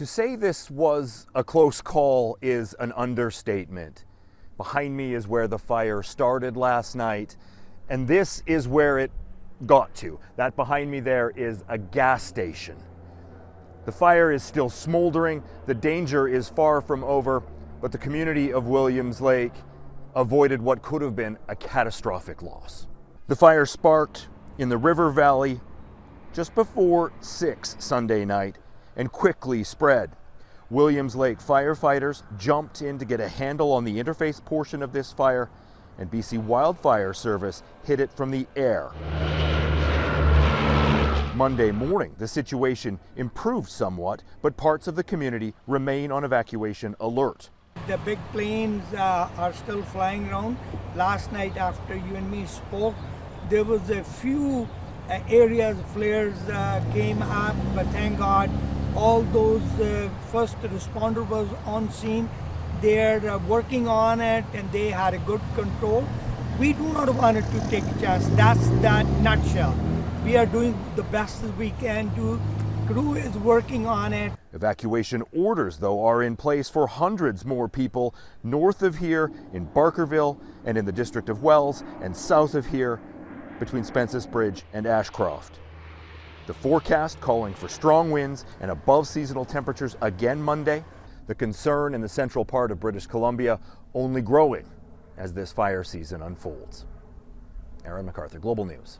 To say this was a close call is an understatement. Behind me is where the fire started last night, and this is where it got to. That behind me there is a gas station. The fire is still smoldering, the danger is far from over, but the community of Williams Lake avoided what could have been a catastrophic loss. The fire sparked in the river valley just before 6 Sunday night and quickly spread. Williams Lake firefighters jumped in to get a handle on the interface portion of this fire, and BC Wildfire Service hit it from the air. Monday morning, the situation improved somewhat, but parts of the community remain on evacuation alert. The big planes are still flying around. Last night after you and me spoke, there was a few areas flares came up, but thank God all those first responder was on scene. They're working on it and they had a good control. We do not want it to take a chance. That's that nutshell. We are doing the best as we can do. Crew is working on it. Evacuation orders, though, are in place for hundreds more people north of here in Barkerville and in the District of Wells, and south of here between Spences Bridge and Ashcroft. The forecast calling for strong winds and above seasonal temperatures again Monday. The concern in the central part of British Columbia only growing as this fire season unfolds. Aaron McArthur, Global News.